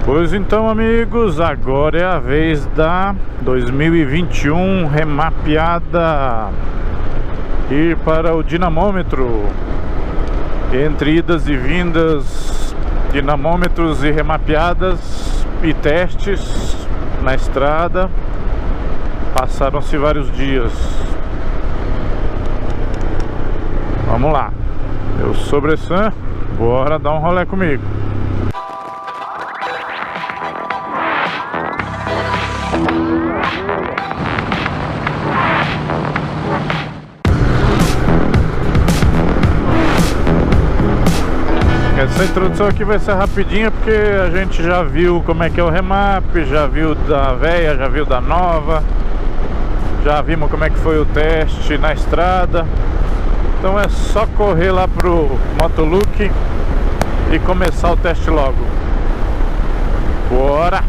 Pois então, amigos, agora é a vez da 2021 remapeada. Ir para o dinamômetro. Entre idas e vindas, dinamômetros e remapeadas e testes na estrada. Passaram-se vários dias. Vamos lá. Eu sou o Bressan, bora dar um rolê comigo. Essa introdução aqui vai ser rapidinha porque a gente já viu como é que é o remap, já viu da velha, já viu da nova, já vimos como é que foi o teste na estrada. Então é só correr lá pro Motolook e começar o teste logo. Bora!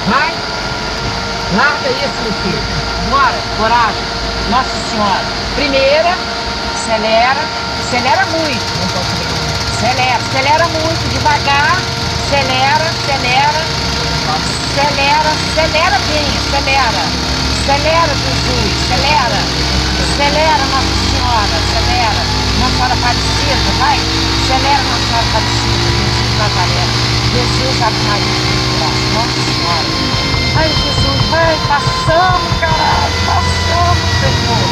Vai, larga isso, meu filho. Bora, coragem. Nossa Senhora. Primeira, acelera muito. Não tô acelerando. Acelera muito, devagar. Acelera bem, acelera. Acelera, Jesus, acelera. Acelera, Nossa Senhora, acelera. Nossa Senhora Aparecida, vai. Acelera, Nossa Senhora Aparecida. Jesus Nazaré. Jesus Ave Maria. Nossa Senhora. Ai, Jesus, vai, passamos, caralho, passamos, Senhor.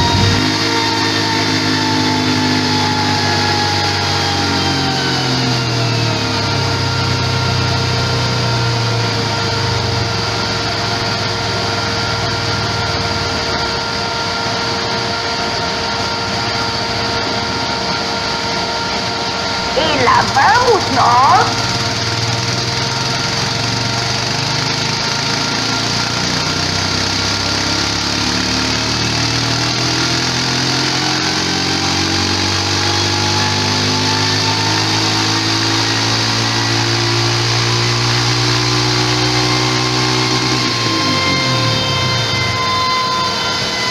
E lá vamos nós.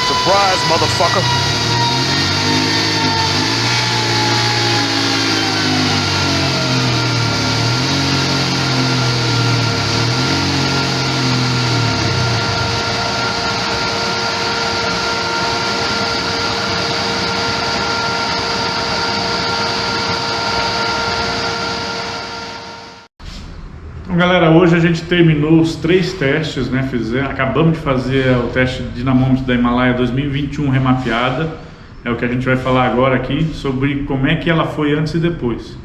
Surprise, motherfucker. Então, galera, hoje a gente terminou os 3 testes, né? Acabamos de fazer o teste de dinamômetro da Himalaia 2021 remapeada. É o que a gente vai falar agora aqui sobre como é que ela foi antes e depois.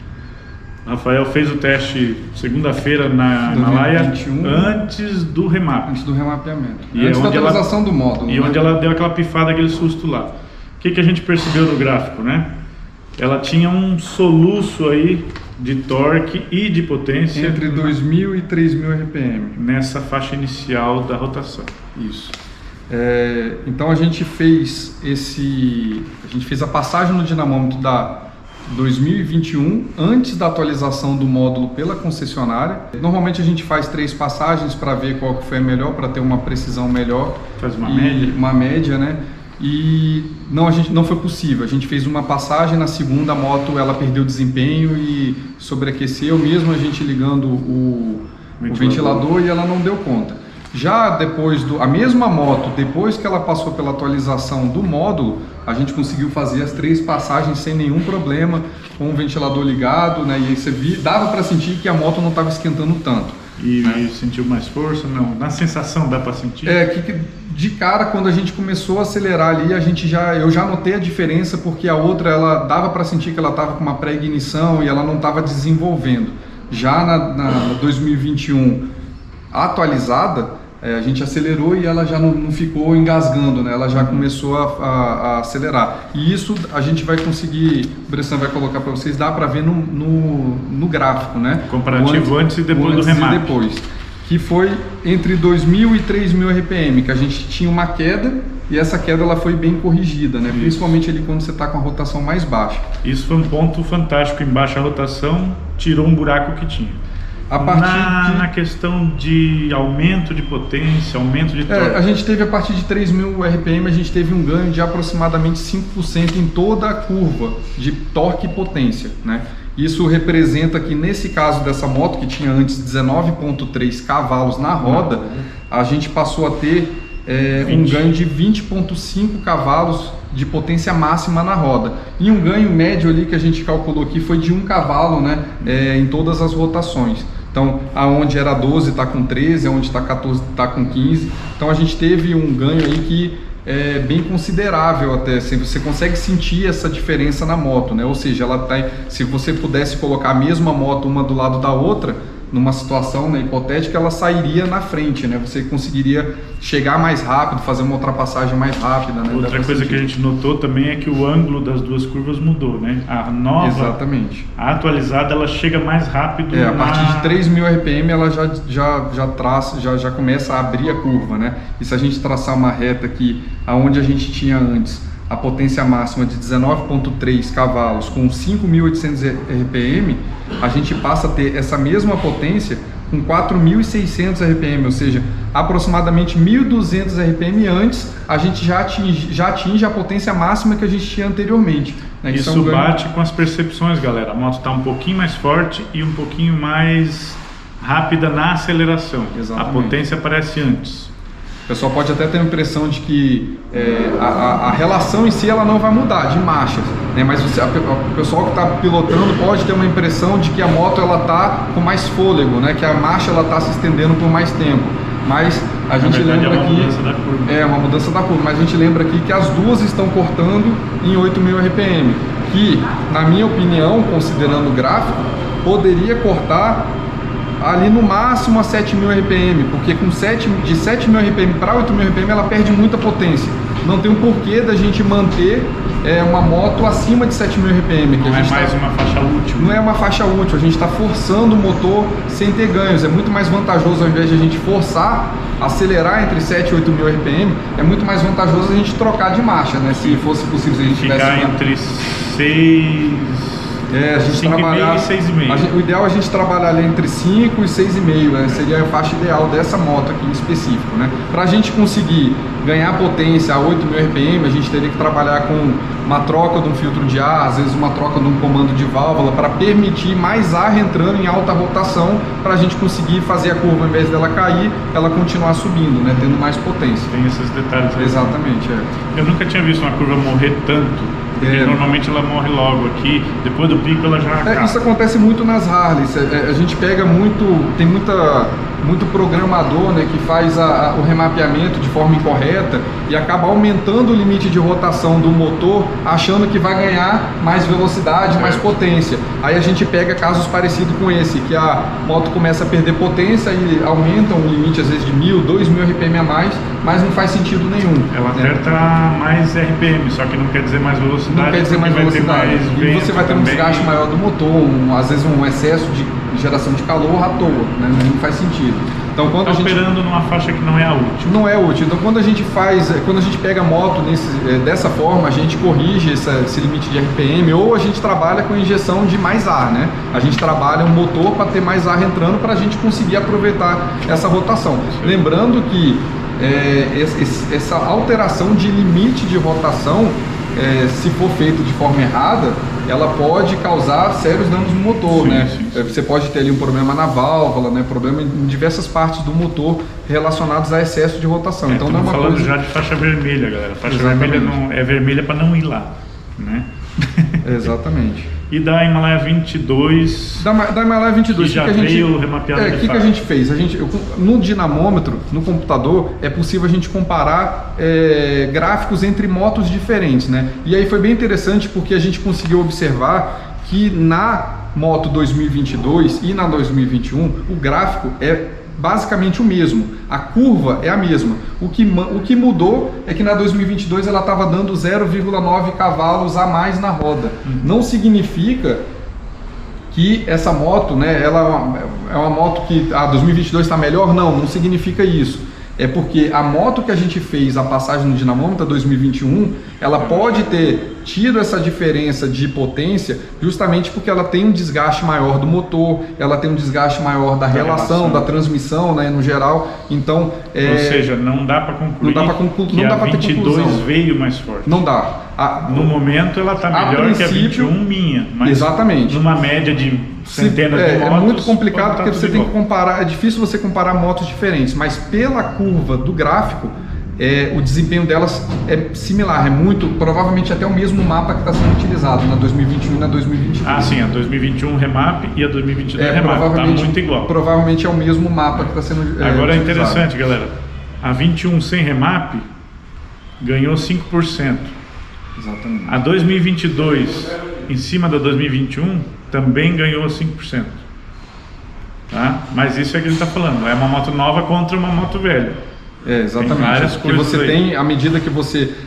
Rafael fez o teste segunda-feira na Himalaia 2021, antes do remap. Antes do remapeamento. E Antes é da onde atualização do módulo. E né? onde ela deu aquela pifada, aquele susto lá. O que a gente percebeu no gráfico, né? Ela tinha um soluço aí de torque e de potência Entre 2.000 e 3.000 RPM. nessa faixa inicial da rotação. Isso. Então a gente fez a passagem no dinamômetro da 2021 antes da atualização do módulo pela concessionária. Normalmente a gente faz 3 passagens para ver qual que foi a melhor, para ter uma precisão melhor. Faz uma média, né? E não foi possível. A gente fez uma passagem, na segunda a moto ela perdeu desempenho e sobreaqueceu, mesmo a gente ligando o ventilador, e ela não deu conta. Já depois a mesma moto, depois que ela passou pela atualização do módulo, a gente conseguiu fazer as 3 passagens sem nenhum problema, com o ventilador ligado, né? E aí dava para sentir que a moto não estava esquentando tanto. E sentiu mais força? Não, na sensação dá para sentir? De cara, quando a gente começou a acelerar ali, eu já notei a diferença, porque a outra, ela dava para sentir que ela estava com uma pré-ignição e ela não estava desenvolvendo. Já na 2021 atualizada, a gente acelerou e ela já não ficou engasgando, né? Ela já começou a acelerar. E isso a gente vai conseguir, o Bressan vai colocar para vocês, dá para ver no gráfico, né? Comparativo antes e depois do remap. Que foi entre 2.000 e 3.000 RPM, que a gente tinha uma queda e essa queda ela foi bem corrigida, né? Principalmente ali quando você está com a rotação mais baixa. Isso foi um ponto fantástico, em baixa rotação, tirou um buraco que tinha. Na questão de aumento de potência, aumento de torque. A gente teve a partir de 3.000 RPM, a gente teve um ganho de aproximadamente 5% em toda a curva de torque e potência, né? Isso representa que nesse caso dessa moto, que tinha antes 19,3 cavalos na roda, a gente passou a ter um ganho de 20,5 cavalos de potência máxima na roda. E um ganho médio ali que a gente calculou aqui foi de 1 cavalo, né, em todas as rotações. Então, aonde era 12 está com 13, aonde está 14 está com 15. Então a gente teve um ganho aí que é bem considerável até, assim, você consegue sentir essa diferença na moto, né? Ou seja, ela tá, se você pudesse colocar a mesma moto uma do lado da outra, numa situação, né, hipotética, ela sairia na frente, né? Você conseguiria chegar mais rápido, fazer uma ultrapassagem mais rápida, né? Outra coisa que a gente notou também é que o ângulo das duas curvas mudou, né? A nova, exatamente, a atualizada, ela chega mais rápido. A partir de 3.000 RPM ela já começa a abrir a curva, né? E se a gente traçar uma reta aqui, aonde a gente tinha antes a potência máxima de 19,3 cavalos com 5.800 RPM, a gente passa a ter essa mesma potência com 4.600 RPM, ou seja, aproximadamente 1.200 RPM antes, a gente já atinge a potência máxima que a gente tinha anteriormente, né? Isso bate com as percepções, galera. A moto está um pouquinho mais forte e um pouquinho mais rápida na aceleração. Exatamente. A potência aparece antes. O pessoal pode até ter a impressão de que a relação em si ela não vai mudar de marchas, né? Mas o pessoal que está pilotando pode ter uma impressão de que a moto ela está com mais fôlego, né? Que a marcha ela está se estendendo por mais tempo. Mas a gente lembra que é uma mudança da curva, mas a gente lembra aqui que as duas estão cortando em 8.000 RPM, que na minha opinião, considerando o gráfico, poderia cortar ali no máximo a 7.000 RPM, porque de 7.000 RPM para 8.000 RPM ela perde muita potência. Não tem um porquê da gente manter uma moto acima de 7.000 RPM. Não é mais uma faixa útil. Não é uma faixa útil, a gente está forçando o motor sem ter ganhos. É muito mais vantajoso, ao invés de a gente forçar, acelerar entre 7 e 8.000 RPM, é muito mais vantajoso a gente trocar de marcha, né? Se fosse possível, se a gente ficar entre 6... a gente 5,5 trabalhar, e 6,5. O ideal é a gente trabalhar ali entre 5 e 6,5, né? Seria a faixa ideal dessa moto aqui em específico, né? Para a gente conseguir ganhar potência a 8.000 RPM, a gente teria que trabalhar com uma troca de um filtro de ar, às vezes uma troca de um comando de válvula, para permitir mais ar entrando em alta rotação, para a gente conseguir fazer a curva, ao invés dela cair, ela continuar subindo, né? Tendo mais potência. Tem esses detalhes aí. Exatamente, Eu nunca tinha visto uma curva morrer tanto. Porque normalmente ela morre logo aqui, depois do pico ela já acaba. Isso acontece muito nas Harleys. A gente pega tem muito programador, né, que faz o remapeamento de forma incorreta e acaba aumentando o limite de rotação do motor, achando que vai ganhar mais velocidade, mais potência. Aí a gente pega casos parecidos com esse, que a moto começa a perder potência e aumenta um limite às vezes de 1.000, 2.000 RPM a mais, mas não faz sentido nenhum. Ela aperta mais RPM, só que não quer dizer mais velocidade. Não quer dizer mais velocidade. E você vai ter um desgaste maior do motor, às vezes um excesso de geração de calor à toa, né? Não faz sentido. Então, quando operando numa faixa que não é a útil. Não é útil. Então, quando a gente pega a moto dessa forma, a gente corrige esse limite de RPM, ou a gente trabalha com injeção de mais ar, né? A gente trabalha um motor para ter mais ar entrando, para a gente conseguir aproveitar essa rotação. Sim. Lembrando que essa alteração de limite de rotação, se for feito de forma errada, ela pode causar sérios danos no motor, sim, né? Sim. Você pode ter ali um problema na válvula, né? Problema em diversas partes do motor relacionados a excesso de rotação. Então não é uma falando coisa... já de faixa vermelha, galera. Faixa Exatamente. vermelha é vermelha para não ir lá, né? Exatamente. E da Himalaia 22... Da Himalaia 22, que já veio remapeado de que a gente fez? No dinamômetro, no computador, é possível a gente comparar gráficos entre motos diferentes, né? E aí foi bem interessante porque a gente conseguiu observar que na moto 2022 e na 2021, o gráfico é basicamente o mesmo, a curva é a mesma. O que mudou é que na 2022 ela estava dando 0,9 cavalos a mais na roda. Não significa que essa moto, né, ela é uma moto que a 2022 está melhor? Não significa isso. É porque a moto que a gente fez a passagem no dinamômetro 2021, ela pode ter tido essa diferença de potência justamente porque ela tem um desgaste maior do motor, ela tem um desgaste maior da relação, da transmissão, né, no geral. Então, ou seja, não dá para concluir que a 22 veio mais forte. Não dá. No momento ela está melhor que a 21 minha, mas exatamente. Numa média de centenas de motos. É muito complicado porque você tem que comparar, é difícil você comparar motos diferentes, mas pela curva do gráfico, o desempenho delas é similar, é muito, provavelmente até o mesmo mapa que está sendo utilizado na 2021 e na 2022. Ah, sim, a 2021 remap e a 2022 remap, está muito igual. Provavelmente é o mesmo mapa que está sendo Agora utilizado. É interessante, galera, a 21 sem remap ganhou 5%. Exatamente. A 2022 em cima da 2021 também ganhou 5%. Tá? Mas isso é que ele está falando, é uma moto nova contra uma moto velha. Exatamente. Tem várias porque coisas você aí. tem, à medida que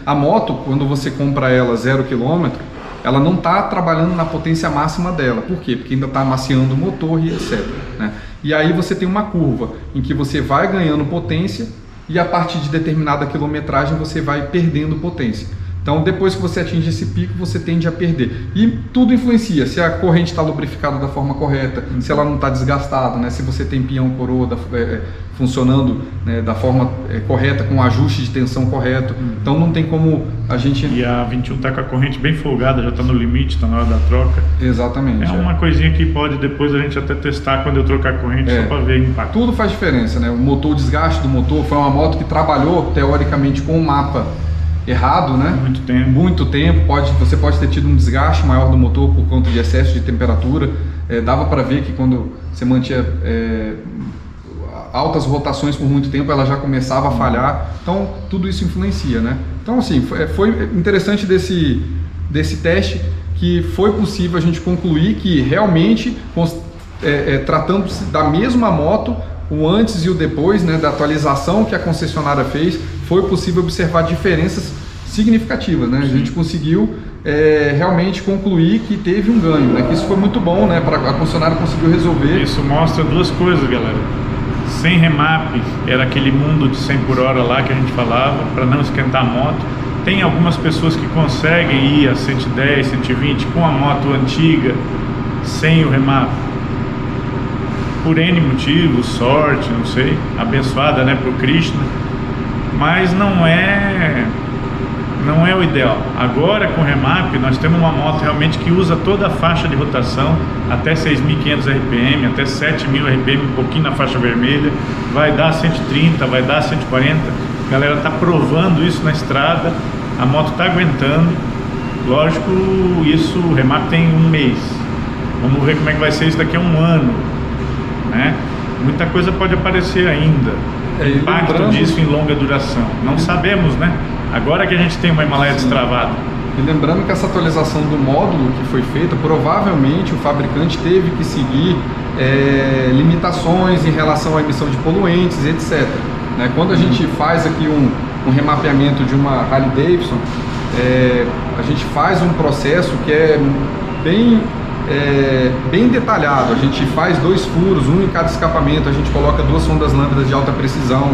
a moto, quando você compra ela 0 km, ela não está trabalhando na potência máxima dela. Por quê? Porque ainda está amaciando o motor e etc. Né? E aí você tem uma curva em que você vai ganhando potência e a partir de determinada quilometragem você vai perdendo potência. Então, depois que você atinge esse pico, você tende a perder. E tudo influencia, se a corrente está lubrificada da forma correta, se ela não está desgastada, né? Se você tem pinhão coroa funcionando, né, da forma correta, com o ajuste de tensão correto. Então, não tem como a gente... E a 21 está com a corrente bem folgada, já está no limite, está na hora da troca. Exatamente. É uma coisinha que pode depois a gente até testar quando eu trocar a corrente, só para ver o impacto. Tudo faz diferença, né? O desgaste do motor, foi uma moto que trabalhou, teoricamente, com o mapa errado, né? Muito tempo. Você pode ter tido um desgaste maior do motor por conta de excesso de temperatura. Dava para ver que quando você mantinha altas rotações por muito tempo, ela já começava a falhar. Então, tudo isso influencia, né? Então, assim, foi interessante desse teste que foi possível a gente concluir que realmente, tratando-se da mesma moto, o antes e o depois, né, da atualização que a concessionária fez, foi possível observar diferenças significativas, né? A gente conseguiu realmente concluir que teve um ganho, né? Que isso foi muito bom, né? A concessionária conseguiu resolver. Isso mostra duas coisas, galera. Sem remap, era aquele mundo de 100 por hora lá que a gente falava, para não esquentar a moto. Tem algumas pessoas que conseguem ir a 110, 120 com a moto antiga, sem o remap. Por N motivos, sorte, não sei, abençoada, né, pro Krishna, mas não é o ideal. Agora com o remap nós temos uma moto realmente que usa toda a faixa de rotação, até 6.500 RPM, até 7.000 RPM, um pouquinho na faixa vermelha, vai dar 130, vai dar 140, a galera tá provando isso na estrada, a moto tá aguentando, lógico, isso, o remap tem um mês, vamos ver como é que vai ser isso daqui a um ano. Né? Muita coisa pode aparecer ainda. O impacto disso em longa duração. Não sabemos, né? Agora que a gente tem uma Himalaia destravada. E lembrando que essa atualização do módulo que foi feita, provavelmente o fabricante teve que seguir limitações em relação à emissão de poluentes, etc. Né? Quando a gente faz aqui um remapeamento de uma Harley Davidson, a gente faz um processo que é bem detalhado. A gente faz 2 furos, um em cada escapamento, a gente coloca 2 sondas lambdas de alta precisão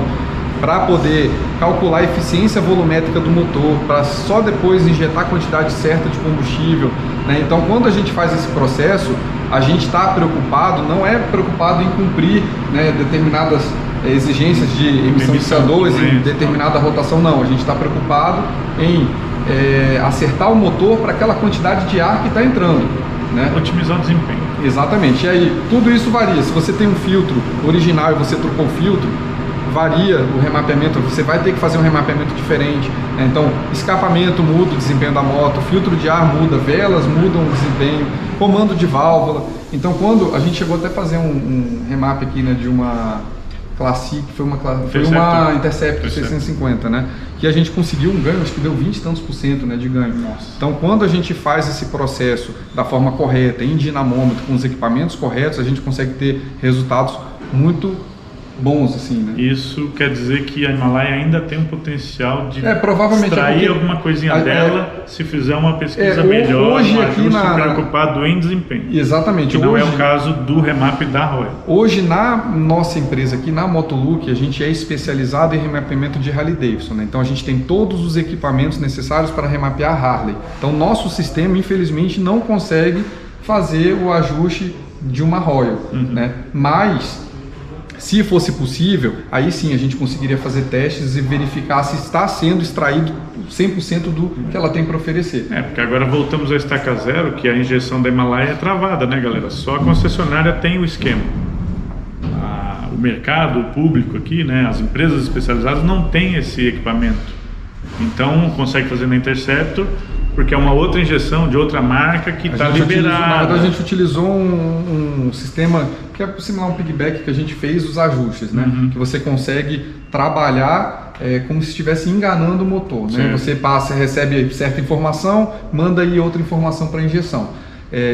para poder calcular a eficiência volumétrica do motor, para só depois injetar a quantidade certa de combustível, né? Então, quando a gente faz esse processo, a gente está preocupado, não é preocupado em cumprir, né, determinadas exigências de emissão de CO2 em determinada rotação, não. A gente está preocupado em acertar o motor para aquela quantidade de ar que está entrando, né? Otimizar o desempenho. Exatamente. E aí, tudo isso varia. Se você tem um filtro original e você trocou o filtro, varia o remapeamento, você vai ter que fazer um remapeamento diferente, né? Então, escapamento muda o desempenho da moto, filtro de ar muda, velas mudam o desempenho, comando de válvula. Então, quando a gente chegou até a fazer um remap aqui, né, de uma Classic, foi uma Interceptor 650, né? Que a gente conseguiu um ganho, acho que deu 20 e tantos %, né, de ganho. Nossa. Então, quando a gente faz esse processo da forma correta, em dinamômetro, com os equipamentos corretos, a gente consegue ter resultados muito bons, assim, né? Isso quer dizer que a Himalaia ainda tem um potencial de provavelmente extrair alguma coisinha dela se fizer uma pesquisa melhor, hoje um aqui ajuste preocupado em desempenho. Exatamente. Que não hoje, é o caso do remap da Royal. Hoje, na nossa empresa aqui, na Motolook, a gente é especializado em remapeamento de Harley Davidson, né? Então a gente tem todos os equipamentos necessários para remapear Harley. Então nosso sistema, infelizmente, não consegue fazer o ajuste de uma Royal, né? Mas se fosse possível, aí sim a gente conseguiria fazer testes e verificar se está sendo extraído 100% do que ela tem para oferecer. Porque agora voltamos à estaca zero, que a injeção da Himalaia é travada, né, galera? Só a concessionária tem o esquema. O mercado, o público aqui, né, as empresas especializadas não têm esse equipamento. Então consegue fazer na Interceptor, porque é uma outra injeção de outra marca que está liberada. Na verdade, a gente utilizou um sistema que é similar a um piggyback que a gente fez os ajustes, né? Que você consegue trabalhar como se estivesse enganando o motor, né? Você recebe certa informação, manda aí outra informação para injeção.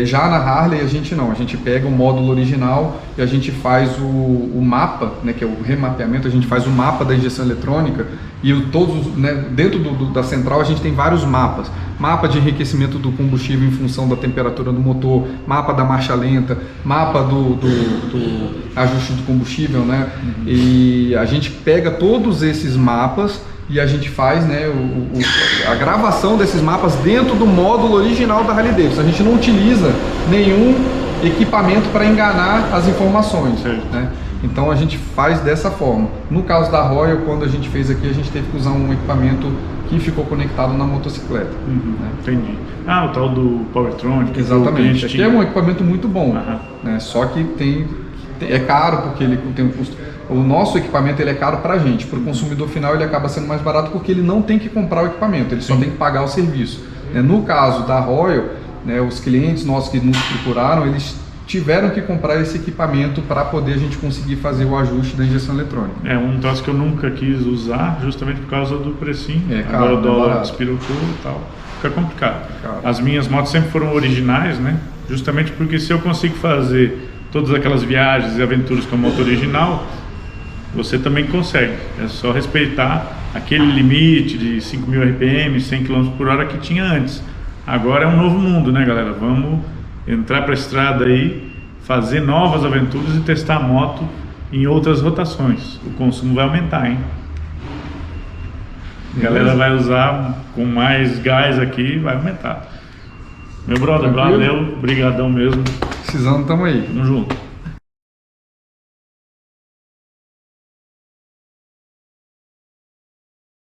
Já na Harley a gente pega o módulo original e a gente faz o mapa, né, que é o remapeamento, a gente faz o mapa da injeção eletrônica e né, dentro da central a gente tem vários mapas. Mapa de enriquecimento do combustível em função da temperatura do motor, mapa da marcha lenta, mapa do ajuste do combustível, né? E a gente pega todos esses mapas e a gente faz, né, a gravação desses mapas dentro do módulo original da Harley Davidson. A gente não utiliza nenhum equipamento para enganar as informações, né? Então a gente faz dessa forma. No caso da Royal, quando a gente fez aqui, a gente teve que usar um equipamento que ficou conectado na motocicleta. Né? Entendi. O tal do Powertronic. Exatamente. Aqui é um equipamento muito bom, né? Só que é caro porque ele tem um custo. O nosso equipamento ele é caro para a gente, para o consumidor final ele acaba sendo mais barato porque ele não tem que comprar o equipamento, ele só tem que pagar o serviço. No caso da Royal, né, os clientes nossos que nos procuraram, eles tiveram que comprar esse equipamento para poder a gente conseguir fazer o ajuste da injeção eletrônica. É um troço que eu nunca quis usar, justamente por causa do precinho. Caro, agora o dólar despirocou e tal, fica complicado. As minhas motos sempre foram originais, né? Justamente porque se eu consigo fazer todas aquelas viagens e aventuras com a moto original, você também consegue. É só respeitar aquele limite de 5.000 RPM, 100 km por hora que tinha antes. Agora é um novo mundo, né, galera? Vamos entrar para a estrada aí, fazer novas aventuras e testar a moto em outras rotações. O consumo vai aumentar, hein? A galera vai usar com mais gás aqui, vai aumentar. Meu brother, valeu, brigadão mesmo. Precisando, tamo aí. Tamo junto.